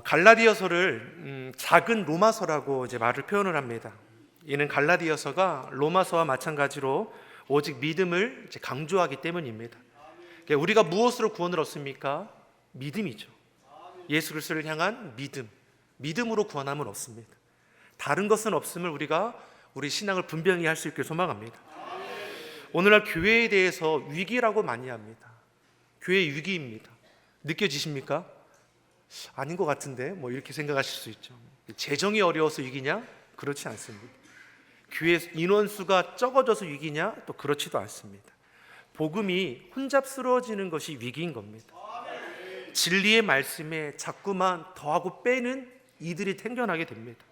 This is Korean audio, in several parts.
갈라디아서를 작은 로마서라고 이제 말을 표현을 합니다. 이는 갈라디아서가 로마서와 마찬가지로 오직 믿음을 이제 강조하기 때문입니다. 그러니까 우리가 무엇으로 구원을 얻습니까? 믿음이죠. 예수 그리스도를 향한 믿음으로 구원함을 얻습니다. 다른 것은 없음을 우리가 우리 신앙을 분명히 할 수 있길 소망합니다. 오늘날 교회에 대해서 위기라고 많이 합니다. 교회 위기입니다. 느껴지십니까? 아닌 것 같은데 이렇게 생각하실 수 있죠. 재정이 어려워서 위기냐? 그렇지 않습니다. 교회 인원수가 적어져서 위기냐? 또 그렇지도 않습니다. 복음이 혼잡스러워지는 것이 위기인 겁니다. 진리의 말씀에 자꾸만 더하고 빼는 이들이 생겨나게 됩니다.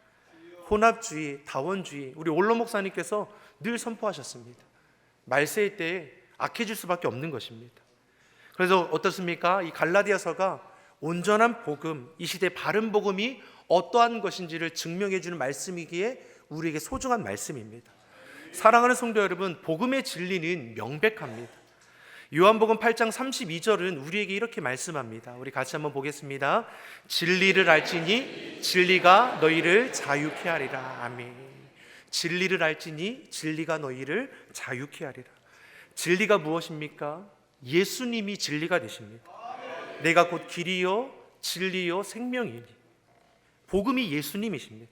혼합주의, 다원주의, 우리 올로 목사님께서 늘 선포하셨습니다. 말세의 때에 악해질 수밖에 없는 것입니다. 그래서 어떻습니까? 이 갈라디아서가 온전한 복음, 이 시대 바른 복음이 어떠한 것인지를 증명해 주는 말씀이기에 우리에게 소중한 말씀입니다. 사랑하는 성도 여러분, 복음의 진리는 명백합니다. 요한복음 8장 32절은 우리에게 이렇게 말씀합니다. 우리 같이 한번 보겠습니다. 진리를 알지니 진리가 너희를 자유케 하리라. 아멘. 진리를 알지니 진리가 너희를 자유케 하리라. 진리가 무엇입니까? 예수님이 진리가 되십니다. 내가 곧 길이요 진리요 생명이니. 복음이 예수님이십니다.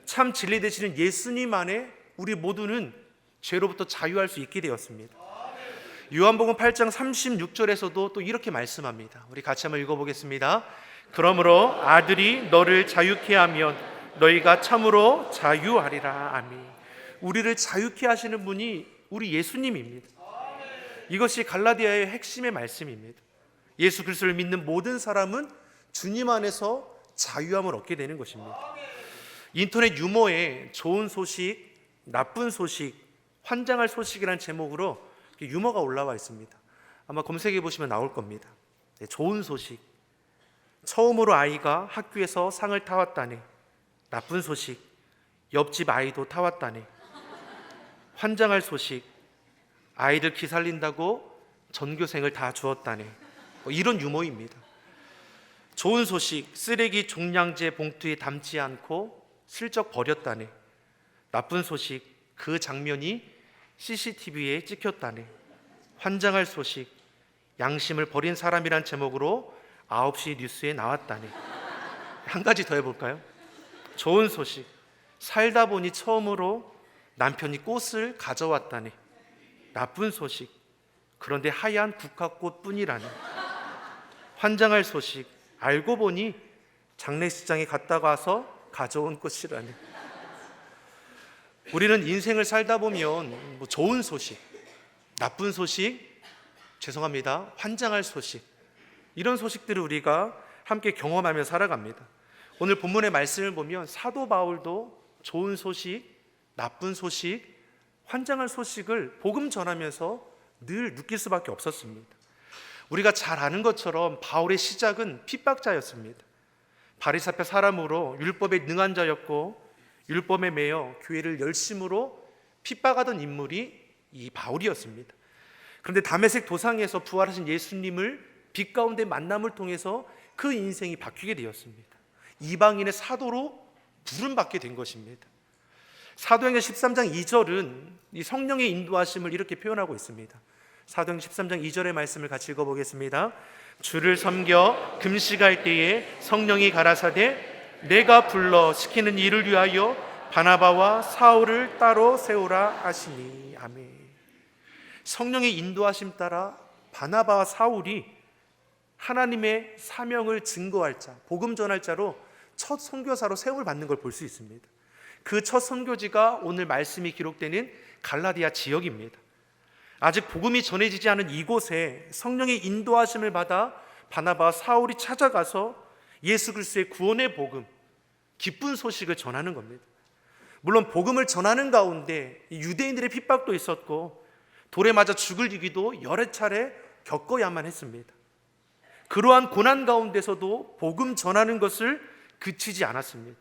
참 진리 되시는 예수님 안에 우리 모두는 죄로부터 자유할 수 있게 되었습니다. 요한복음 8장 36절에서도 또 이렇게 말씀합니다. 우리 같이 한번 읽어보겠습니다. 그러므로 아들이 너를 자유케 하면 너희가 참으로 자유하리라. 아멘. 우리를 자유케 하시는 분이 우리 예수님입니다. 이것이 갈라디아의 핵심의 말씀입니다. 예수 그리스도를 믿는 모든 사람은 주님 안에서 자유함을 얻게 되는 것입니다. 인터넷 유머에 좋은 소식, 나쁜 소식, 환장할 소식이라는 제목으로 유머가 올라와 있습니다. 아마 검색해 보시면 나올 겁니다. 좋은 소식, 처음으로 아이가 학교에서 상을 타왔다네. 나쁜 소식, 옆집 아이도 타왔다네. 환장할 소식, 아이들 기 살린다고 전교생을 다 주었다네. 이런 유머입니다. 좋은 소식, 쓰레기 종량제 봉투에 담지 않고 슬쩍 버렸다네. 나쁜 소식, 그 장면이 CCTV에 찍혔다네. 환장할 소식, 양심을 버린 사람이란 제목으로 9시 뉴스에 나왔다네. 한 가지 더 해볼까요? 좋은 소식, 살다 보니 처음으로 남편이 꽃을 가져왔다네. 나쁜 소식, 그런데 하얀 국화꽃 뿐이라네. 환장할 소식, 알고 보니 장례식장에 갔다가 와서 가져온 꽃이라네. 우리는 인생을 살다 보면 좋은 소식, 나쁜 소식, 죄송합니다, 환장할 소식, 이런 소식들을 우리가 함께 경험하며 살아갑니다. 오늘 본문의 말씀을 보면 사도 바울도 좋은 소식, 나쁜 소식, 환장할 소식을 복음 전하면서 늘 느낄 수밖에 없었습니다. 우리가 잘 아는 것처럼 바울의 시작은 핍박자였습니다. 바리새파 사람으로 율법에 능한 자였고 율법에 매여 교회를 열심으로 핍박하던 인물이 이 바울이었습니다. 그런데 다메섹 도상에서 부활하신 예수님을 빛 가운데 만남을 통해서 그 인생이 바뀌게 되었습니다. 이방인의 사도로 부름받게 된 것입니다. 사도행전 13장 2절은 이 성령의 인도하심을 이렇게 표현하고 있습니다. 사도행전 13장 2절의 말씀을 같이 읽어보겠습니다. 주를 섬겨 금식할 때에 성령이 가라사대 내가 불러 시키는 일을 위하여 바나바와 사울을 따로 세우라 하시니. 아멘. 성령의 인도하심 따라 바나바와 사울이 하나님의 사명을 증거할 자, 복음 전할 자로 첫 선교사로 세움을 받는 걸 볼 수 있습니다. 그 첫 선교지가 오늘 말씀이 기록되는 갈라디아 지역입니다. 아직 복음이 전해지지 않은 이곳에 성령의 인도하심을 받아 바나바와 사울이 찾아가서 예수 그리스도의 구원의 복음, 기쁜 소식을 전하는 겁니다. 물론 복음을 전하는 가운데 유대인들의 핍박도 있었고 돌에 맞아 죽을 위기도 여러 차례 겪어야만 했습니다. 그러한 고난 가운데서도 복음 전하는 것을 그치지 않았습니다.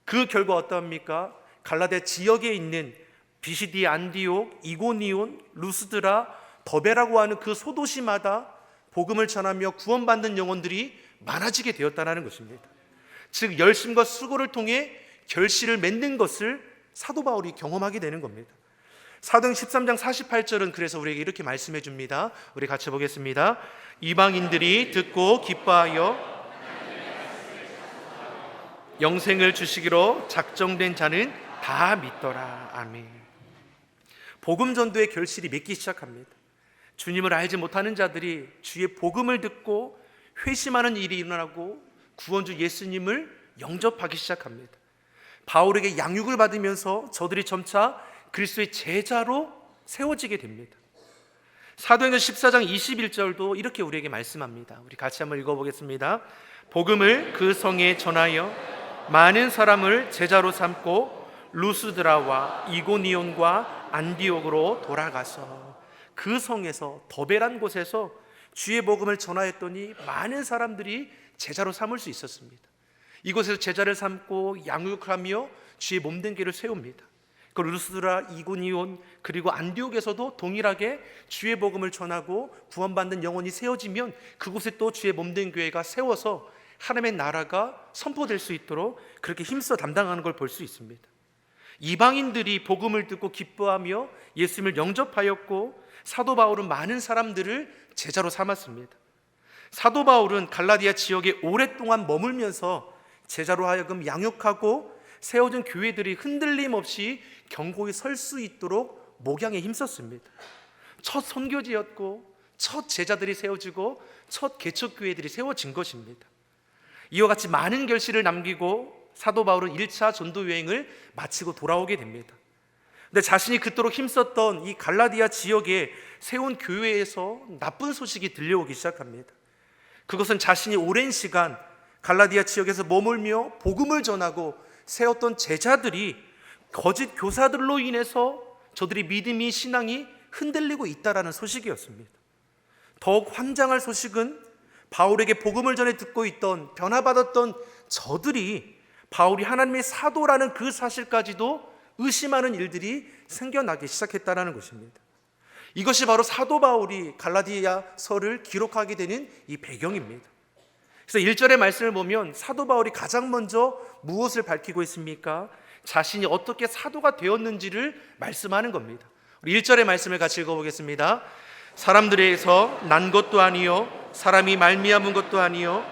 그 결과 어떠합니까? 갈라디아 지역에 있는 비시디, 안디옥, 이고니온, 루스드라, 더베라고 하는 그 소도시마다 복음을 전하며 구원받는 영혼들이 많아지게 되었다는 것입니다. 즉 열심과 수고를 통해 결실을 맺는 것을 사도 바울이 경험하게 되는 겁니다. 사도행 13장 48절은 그래서 우리에게 이렇게 말씀해 줍니다. 우리 같이 보겠습니다. 이방인들이 듣고 기뻐하여 영생을 주시기로 작정된 자는 다 믿더라. 아멘. 복음 전도의 결실이 맺기 시작합니다. 주님을 알지 못하는 자들이 주의 복음을 듣고 회심하는 일이 일어나고 구원주 예수님을 영접하기 시작합니다. 바울에게 양육을 받으면서 저들이 점차 그리스도의 제자로 세워지게 됩니다. 사도행전 14장 21절도 이렇게 우리에게 말씀합니다. 우리 같이 한번 읽어보겠습니다. 복음을 그 성에 전하여 많은 사람을 제자로 삼고 루스드라와 이고니온과 안디옥으로 돌아가서 그 성에서 더베란 곳에서 주의 복음을 전하였더니 많은 사람들이 제자로 삼을 수 있었습니다. 이곳에서 제자를 삼고 양육하며 주의 몸된 교회를 세웁니다. 그 루스드라, 이고니온 그리고 안디옥에서도 동일하게 주의 복음을 전하고 구원받는 영혼이 세워지면 그곳에 또 주의 몸된 교회가 세워서 하나님의 나라가 선포될 수 있도록 그렇게 힘써 담당하는 걸 볼 수 있습니다. 이방인들이 복음을 듣고 기뻐하며 예수님을 영접하였고 사도 바울은 많은 사람들을 제자로 삼았습니다. 사도 바울은 갈라디아 지역에 오랫동안 머물면서 제자로 하여금 양육하고 세워진 교회들이 흔들림 없이 견고히 설 수 있도록 목양에 힘썼습니다. 첫 선교지였고 첫 제자들이 세워지고 첫 개척교회들이 세워진 것입니다. 이와 같이 많은 결실을 남기고 사도 바울은 1차 전도 여행을 마치고 돌아오게 됩니다. 근데 자신이 그토록 힘썼던 이 갈라디아 지역에 세운 교회에서 나쁜 소식이 들려오기 시작합니다. 그것은 자신이 오랜 시간 갈라디아 지역에서 머물며 복음을 전하고 세웠던 제자들이 거짓 교사들로 인해서 저들이 믿음이 신앙이 흔들리고 있다라는 소식이었습니다. 더욱 환장할 소식은 바울에게 복음을 전해 듣고 있던 변화받았던 저들이 바울이 하나님의 사도라는 그 사실까지도 의심하는 일들이 생겨나기 시작했다는 것입니다. 이것이 바로 사도 바울이 갈라디아서를 기록하게 되는 이 배경입니다. 그래서 1절의 말씀을 보면 사도 바울이 가장 먼저 무엇을 밝히고 있습니까? 자신이 어떻게 사도가 되었는지를 말씀하는 겁니다. 우리 1절의 말씀을 같이 읽어보겠습니다. 사람들에게서 난 것도 아니요 사람이 말미암은 것도 아니요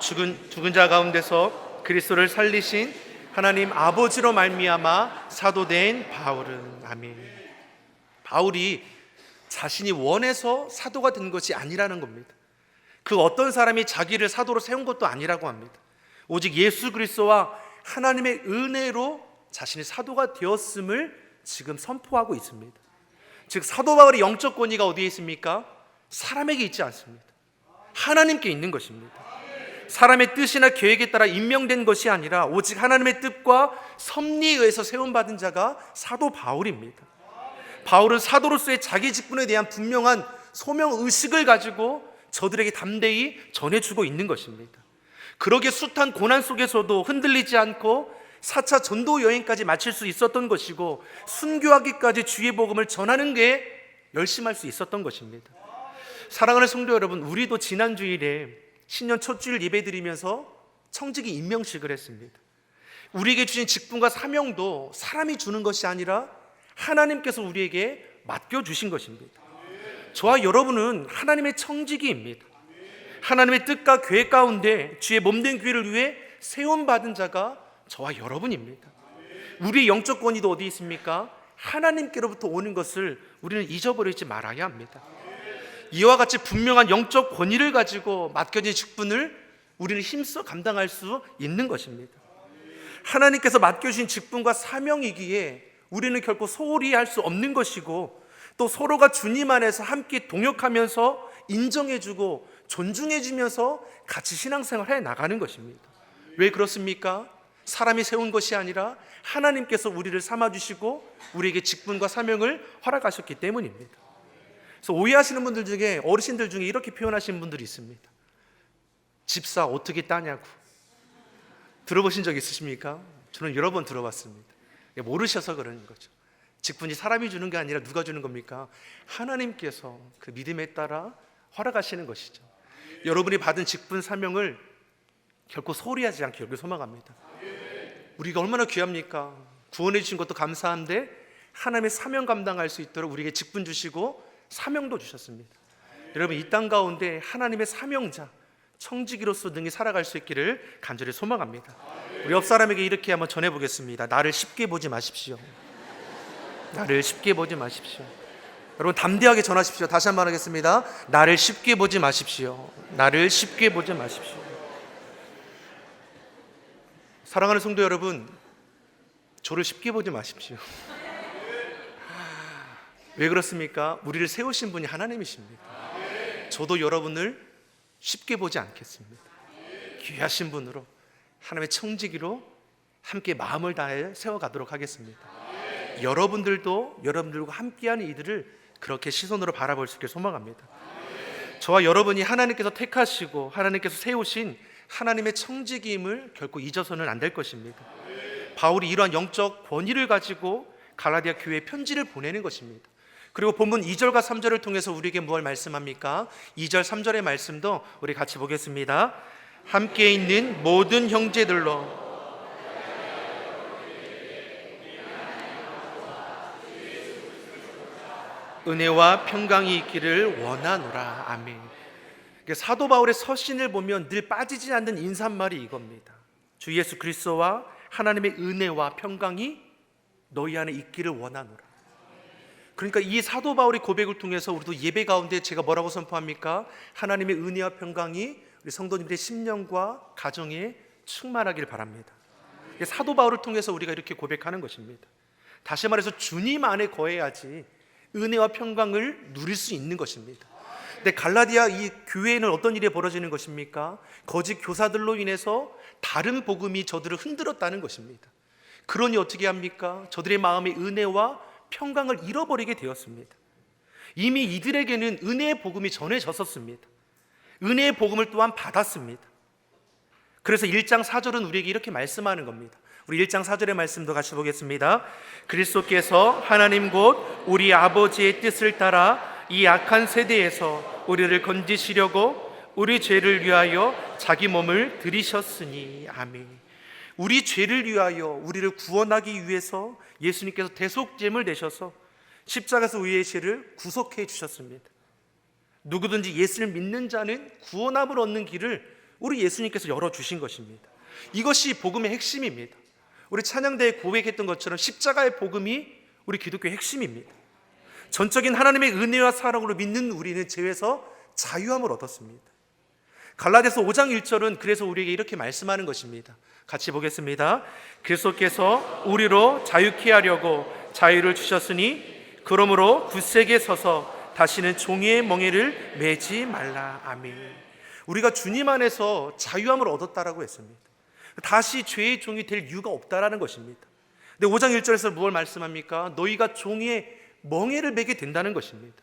죽은 자 가운데서 그리스도를 살리신 하나님 아버지로 말미암아 사도된 바울은. 아멘. 바울이 자신이 원해서 사도가 된 것이 아니라는 겁니다. 그 어떤 사람이 자기를 사도로 세운 것도 아니라고 합니다. 오직 예수 그리스도와 하나님의 은혜로 자신이 사도가 되었음을 지금 선포하고 있습니다. 즉 사도 바울의 영적 권위가 어디에 있습니까? 사람에게 있지 않습니다. 하나님께 있는 것입니다. 사람의 뜻이나 계획에 따라 임명된 것이 아니라 오직 하나님의 뜻과 섭리에 의해서 세움받은 자가 사도 바울입니다. 바울은 사도로서의 자기 직분에 대한 분명한 소명의식을 가지고 저들에게 담대히 전해주고 있는 것입니다. 그러기에 숱한 고난 속에서도 흔들리지 않고 4차 전도 여행까지 마칠 수 있었던 것이고 순교하기까지 주의 복음을 전하는 게 열심할 수 있었던 것입니다. 사랑하는 성도 여러분, 우리도 지난 주일에 신년 첫 주일 예배 드리면서 청지기 임명식을 했습니다. 우리에게 주신 직분과 사명도 사람이 주는 것이 아니라 하나님께서 우리에게 맡겨주신 것입니다. 저와 여러분은 하나님의 청지기입니다. 하나님의 뜻과 계획 가운데 주의 몸된 교회를 위해 세움받은 자가 저와 여러분입니다. 우리의 영적 권위도 어디 있습니까? 하나님께로부터 오는 것을 우리는 잊어버리지 말아야 합니다. 이와 같이 분명한 영적 권위를 가지고 맡겨진 직분을 우리는 힘써 감당할 수 있는 것입니다. 하나님께서 맡겨주신 직분과 사명이기에 우리는 결코 소홀히 할 수 없는 것이고 또 서로가 주님 안에서 함께 동역하면서 인정해주고 존중해주면서 같이 신앙생활을 해나가는 것입니다. 왜 그렇습니까? 사람이 세운 것이 아니라 하나님께서 우리를 삼아주시고 우리에게 직분과 사명을 허락하셨기 때문입니다. 그래서 오해하시는 분들 중에 어르신들 중에 이렇게 표현하시는 분들이 있습니다. 집사 어떻게 따냐고. 들어보신 적 있으십니까? 저는 여러 번 들어봤습니다. 모르셔서 그러는 거죠. 직분이 사람이 주는 게 아니라 누가 주는 겁니까? 하나님께서 그 믿음에 따라 허락하시는 것이죠. 여러분이 받은 직분 사명을 결코 소홀히하지 않게 여길 소망합니다. 우리가 얼마나 귀합니까? 구원해 주신 것도 감사한데 하나님의 사명 감당할 수 있도록 우리에게 직분 주시고 사명도 주셨습니다. 여러분, 이 땅 가운데 하나님의 사명자, 청지기로서 능히 살아갈 수 있기를 간절히 소망합니다. 우리 옆 사람에게 이렇게 한번 전해보겠습니다. 나를 쉽게 보지 마십시오. 나를 쉽게 보지 마십시오. 여러분, 담대하게 전하십시오. 다시 한번 하겠습니다. 나를 쉽게 보지 마십시오. 나를 쉽게 보지 마십시오. 사랑하는 성도 여러분, 저를 쉽게 보지 마십시오. 왜 그렇습니까? 우리를 세우신 분이 하나님이십니다. 저도 여러분을 쉽게 보지 않겠습니다. 귀하신 분으로 하나님의 청지기로 함께 마음을 다해 세워가도록 하겠습니다. 여러분들도 여러분들과 함께하는 이들을 그렇게 시선으로 바라볼 수 있게 소망합니다. 저와 여러분이 하나님께서 택하시고 하나님께서 세우신 하나님의 청지기임을 결코 잊어서는 안 될 것입니다. 바울이 이러한 영적 권위를 가지고 갈라디아 교회에 편지를 보내는 것입니다. 그리고 본문 2절과 3절을 통해서 우리에게 무엇을 말씀합니까? 2절 3절의 말씀도 우리 같이 보겠습니다. 함께 있는 모든 형제들로 은혜와 평강이 있기를 원하노라. 아멘. 사도 바울의 서신을 보면 늘 빠지지 않는 인사말이 이겁니다. 주 예수 그리스도와 하나님의 은혜와 평강이 너희 안에 있기를 원하노라. 그러니까 이 사도 바울의 고백을 통해서 우리도 예배 가운데 제가 뭐라고 선포합니까? 하나님의 은혜와 평강이 우리 성도님들의 심령과 가정에 충만하길 바랍니다. 사도 바울을 통해서 우리가 이렇게 고백하는 것입니다. 다시 말해서 주님 안에 거해야지 은혜와 평강을 누릴 수 있는 것입니다. 근데 갈라디아 이 교회에는 어떤 일이 벌어지는 것입니까? 거짓 교사들로 인해서 다른 복음이 저들을 흔들었다는 것입니다. 그러니 어떻게 합니까? 저들의 마음의 은혜와 평강을 잃어버리게 되었습니다. 이미 이들에게는 은혜의 복음이 전해졌었습니다. 은혜의 복음을 또한 받았습니다. 그래서 1장 4절은 우리에게 이렇게 말씀하는 겁니다. 우리 1장 4절의 말씀도 같이 보겠습니다. 그리스도께서 하나님 곧 우리 아버지의 뜻을 따라 이 악한 세대에서 우리를 건지시려고 우리 죄를 위하여 자기 몸을 들이셨으니. 아멘. 우리 죄를 위하여 우리를 구원하기 위해서 예수님께서 대속죄를 내셔서 십자가에서 우리의 죄를 구속해 주셨습니다. 누구든지 예수를 믿는 자는 구원함을 얻는 길을 우리 예수님께서 열어주신 것입니다. 이것이 복음의 핵심입니다. 우리 찬양대에 고백했던 것처럼 십자가의 복음이 우리 기독교의 핵심입니다. 전적인 하나님의 은혜와 사랑으로 믿는 우리는 죄에서 자유함을 얻었습니다. 갈라디아서 5장 1절은 그래서 우리에게 이렇게 말씀하는 것입니다. 같이 보겠습니다. 그리스도께서 우리로 자유케 하려고 자유를 주셨으니 그러므로 굳세게 서서 다시는 종의 멍에를 매지 말라. 아멘. 우리가 주님 안에서 자유함을 얻었다라고 했습니다. 다시 죄의 종이 될 이유가 없다라는 것입니다. 근데 5장 1절에서 무엇을 말씀합니까? 너희가 종의 멍에를 매게 된다는 것입니다.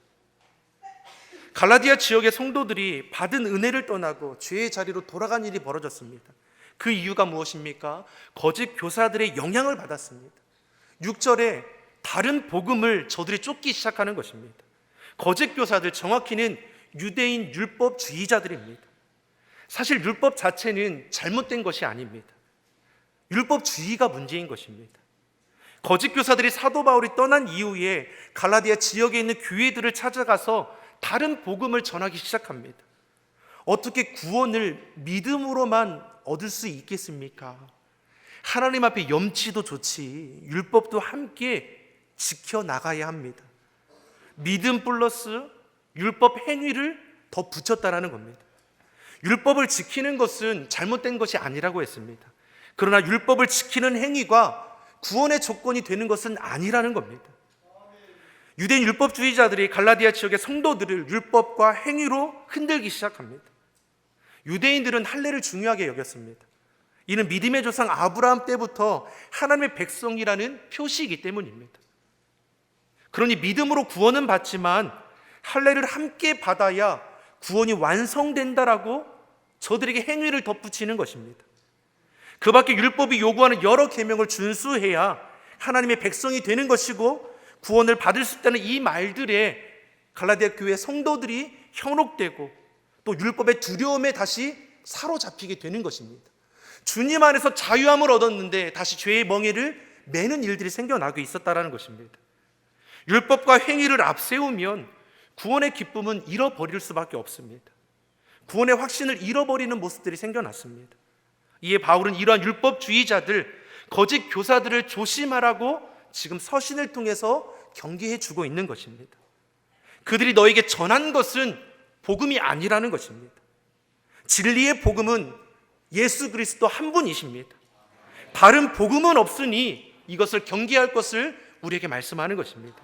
갈라디아 지역의 성도들이 받은 은혜를 떠나고 죄의 자리로 돌아간 일이 벌어졌습니다. 그 이유가 무엇입니까? 거짓 교사들의 영향을 받았습니다. 6절에 다른 복음을 저들이 쫓기 시작하는 것입니다. 거짓 교사들, 정확히는 유대인 율법주의자들입니다. 사실 율법 자체는 잘못된 것이 아닙니다. 율법주의가 문제인 것입니다. 거짓 교사들이 사도 바울이 떠난 이후에 갈라디아 지역에 있는 교회들을 찾아가서 다른 복음을 전하기 시작합니다. 어떻게 구원을 믿음으로만 얻을 수 있겠습니까? 하나님 앞에 염치도 좋지 율법도 함께 지켜나가야 합니다. 믿음 플러스 율법 행위를 더 붙였다라는 겁니다. 율법을 지키는 것은 잘못된 것이 아니라고 했습니다. 그러나 율법을 지키는 행위가 구원의 조건이 되는 것은 아니라는 겁니다. 유대인 율법주의자들이 갈라디아 지역의 성도들을 율법과 행위로 흔들기 시작합니다. 유대인들은 할례를 중요하게 여겼습니다. 이는 믿음의 조상 아브라함 때부터 하나님의 백성이라는 표시이기 때문입니다. 그러니 믿음으로 구원은 받지만 할례를 함께 받아야 구원이 완성된다라고 저들에게 행위를 덧붙이는 것입니다. 그 밖에 율법이 요구하는 여러 계명을 준수해야 하나님의 백성이 되는 것이고 구원을 받을 수 있다는 이 말들에 갈라디아 교회 성도들이 현혹되고 또 율법의 두려움에 다시 사로잡히게 되는 것입니다. 주님 안에서 자유함을 얻었는데 다시 죄의 멍에를 매는 일들이 생겨나고 있었다는 것입니다. 율법과 행위를 앞세우면 구원의 기쁨은 잃어버릴 수밖에 없습니다. 구원의 확신을 잃어버리는 모습들이 생겨났습니다. 이에 바울은 이러한 율법주의자들, 거짓 교사들을 조심하라고 지금 서신을 통해서 경계해 주고 있는 것입니다. 그들이 너에게 전한 것은 복음이 아니라는 것입니다. 진리의 복음은 예수 그리스도 한 분이십니다. 다른 복음은 없으니 이것을 경계할 것을 우리에게 말씀하는 것입니다.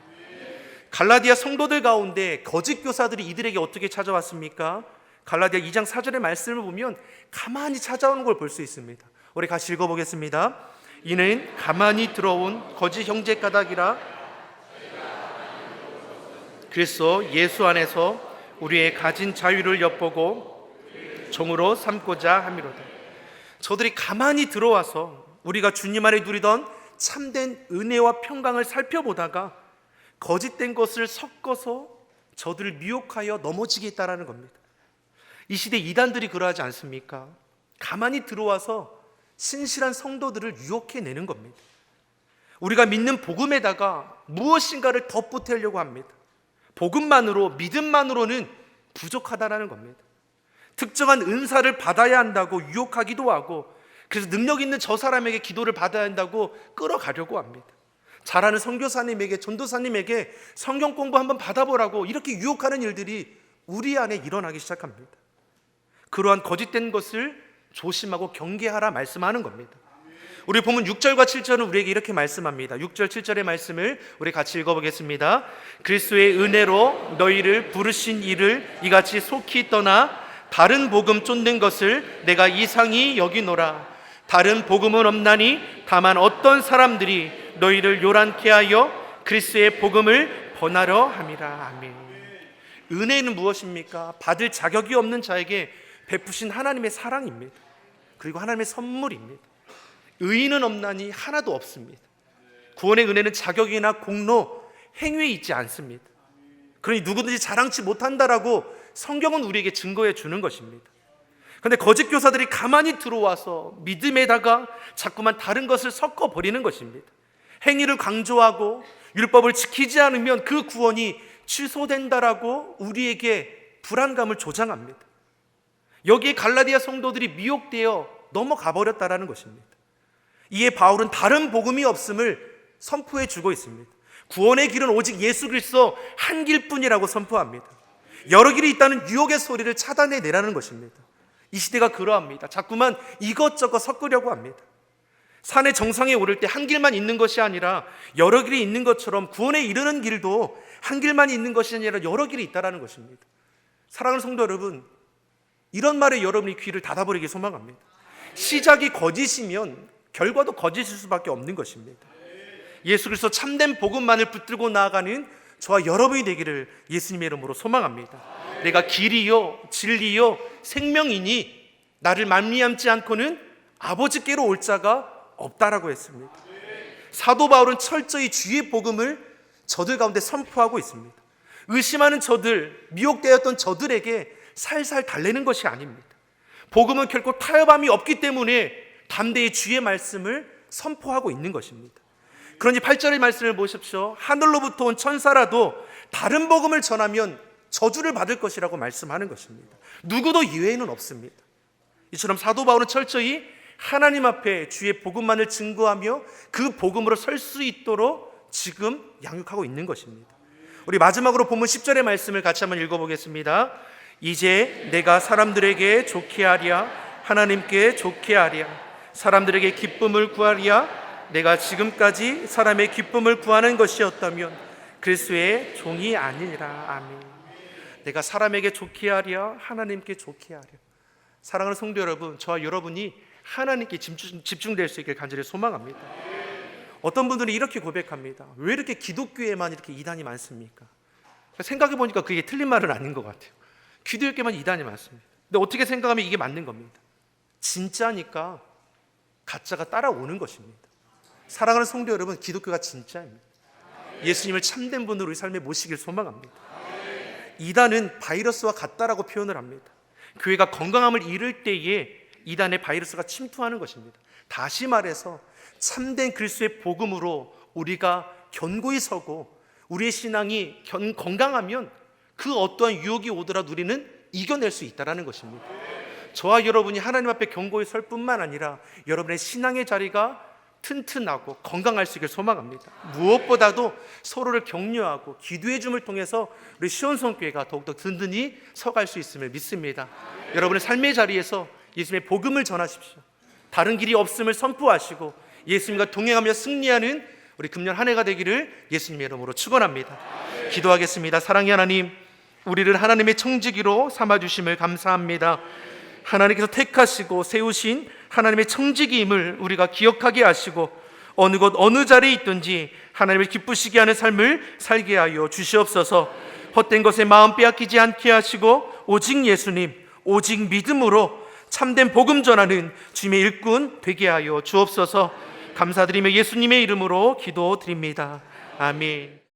갈라디아 성도들 가운데 거짓 교사들이 이들에게 어떻게 찾아왔습니까? 갈라디아 2장 4절의 말씀을 보면 가만히 찾아오는 걸 볼 수 있습니다. 우리 같이 읽어보겠습니다. 이는 가만히 들어온 거짓 형제 가닥이라 그리스도 예수 안에서 우리의 가진 자유를 엿보고 종으로 삼고자 함이로다. 저들이 가만히 들어와서 우리가 주님 안에 누리던 참된 은혜와 평강을 살펴보다가 거짓된 것을 섞어서 저들을 미혹하여 넘어지게 했다라는 겁니다. 이 시대 이단들이 그러하지 않습니까? 가만히 들어와서 신실한 성도들을 유혹해내는 겁니다. 우리가 믿는 복음에다가 무엇인가를 덧보태려고 합니다. 복음만으로, 믿음만으로는 부족하다라는 겁니다. 특정한 은사를 받아야 한다고 유혹하기도 하고, 그래서 능력 있는 저 사람에게 기도를 받아야 한다고 끌어가려고 합니다. 잘하는 선교사님에게, 전도사님에게 성경 공부 한번 받아보라고 이렇게 유혹하는 일들이 우리 안에 일어나기 시작합니다. 그러한 거짓된 것을 조심하고 경계하라 말씀하는 겁니다. 우리 보면 6절과 7절은 우리에게 이렇게 말씀합니다. 6절 7절의 말씀을 우리 같이 읽어보겠습니다. 그리스도의 은혜로 너희를 부르신 이를 이같이 속히 떠나 다른 복음 쫓는 것을 내가 이상히 여기노라. 다른 복음은 없나니 다만 어떤 사람들이 너희를 요란케 하여 그리스도의 복음을 번하려 함이라. 아멘. 은혜는 무엇입니까? 받을 자격이 없는 자에게 베푸신 하나님의 사랑입니다. 그리고 하나님의 선물입니다. 의인은 없나니 하나도 없습니다. 구원의 은혜는 자격이나 공로, 행위에 있지 않습니다. 그러니 누구든지 자랑치 못한다라고 성경은 우리에게 증거해 주는 것입니다. 그런데 거짓 교사들이 가만히 들어와서 믿음에다가 자꾸만 다른 것을 섞어버리는 것입니다. 행위를 강조하고 율법을 지키지 않으면 그 구원이 취소된다라고 우리에게 불안감을 조장합니다. 여기에 갈라디아 성도들이 미혹되어 넘어가 버렸다라는 것입니다. 이에 바울은 다른 복음이 없음을 선포해 주고 있습니다. 구원의 길은 오직 예수 그리스도 한 길뿐이라고 선포합니다. 여러 길이 있다는 유혹의 소리를 차단해내라는 것입니다. 이 시대가 그러합니다. 자꾸만 이것저것 섞으려고 합니다. 산의 정상에 오를 때 한 길만 있는 것이 아니라 여러 길이 있는 것처럼 구원에 이르는 길도 한 길만 있는 것이 아니라 여러 길이 있다는 것입니다. 사랑하는 성도 여러분, 이런 말에 여러분이 귀를 닫아버리기 소망합니다. 시작이 거짓이면 결과도 거짓일 수밖에 없는 것입니다. 예수 그리스도 참된 복음만을 붙들고 나아가는 저와 여러분이 되기를 예수님의 이름으로 소망합니다. 내가 길이요 진리요 생명이니 나를 만미암지 않고는 아버지께로 올 자가 없다라고 했습니다. 사도 바울은 철저히 주의 복음을 저들 가운데 선포하고 있습니다. 의심하는 저들, 미혹되었던 저들에게 살살 달래는 것이 아닙니다. 복음은 결코 타협함이 없기 때문에 담대히 주의 말씀을 선포하고 있는 것입니다. 그러니 8절의 말씀을 보십시오. 하늘로부터 온 천사라도 다른 복음을 전하면 저주를 받을 것이라고 말씀하는 것입니다. 누구도 예외는 없습니다. 이처럼 사도 바울은 철저히 하나님 앞에 주의 복음만을 증거하며 그 복음으로 설 수 있도록 지금 양육하고 있는 것입니다. 우리 마지막으로 본문 10절의 말씀을 같이 한번 읽어보겠습니다. 이제 내가 사람들에게 좋게 하랴 하나님께 좋게 하랴 사람들에게 기쁨을 구하랴 내가 지금까지 사람의 기쁨을 구하는 것이었다면 그리스도의 종이 아니라. 아멘. 내가 사람에게 좋게 하랴 하나님께 좋게 하랴. 사랑하는 성도 여러분, 저와 여러분이 하나님께 집중될 수 있길 간절히 소망합니다. 어떤 분들은 이렇게 고백합니다. 왜 이렇게 기독교에만 이렇게 이단이 많습니까? 생각해 보니까 그게 틀린 말은 아닌 것 같아요. 기독교에만 이단이 많습니다. 근데 어떻게 생각하면 이게 맞는 겁니다. 진짜니까 가짜가 따라오는 것입니다. 사랑하는 성도 여러분, 기독교가 진짜입니다. 예수님을 참된 분으로 우리 삶에 모시길 소망합니다. 이단은 바이러스와 같다라고 표현을 합니다. 교회가 건강함을 잃을 때에 이단의 바이러스가 침투하는 것입니다. 다시 말해서 참된 그리스도의 복음으로 우리가 견고히 서고 우리의 신앙이 건강하면 그 어떠한 유혹이 오더라도 우리는 이겨낼 수 있다는 것입니다. 저와 여러분이 하나님 앞에 견고히 설 뿐만 아니라 여러분의 신앙의 자리가 튼튼하고 건강할 수 있길 소망합니다. 무엇보다도 서로를 격려하고 기도해 줌을 통해서 우리 시온성교회가 더욱더 든든히 서갈 수 있음을 믿습니다. 여러분의 삶의 자리에서 예수님의 복음을 전하십시오. 다른 길이 없음을 선포하시고 예수님과 동행하며 승리하는 우리 금년 한 해가 되기를 예수님의 이름으로 축원합니다. 기도하겠습니다. 사랑의 하나님, 우리를 하나님의 청지기로 삼아주심을 감사합니다. 하나님께서 택하시고 세우신 하나님의 청지기임을 우리가 기억하게 하시고 어느 곳 어느 자리에 있든지 하나님을 기쁘시게 하는 삶을 살게 하여 주시옵소서. 헛된 것에 마음 빼앗기지 않게 하시고 오직 예수님, 오직 믿음으로 참된 복음 전하는 주님의 일꾼 되게 하여 주옵소서. 감사드리며 예수님의 이름으로 기도드립니다. 아멘.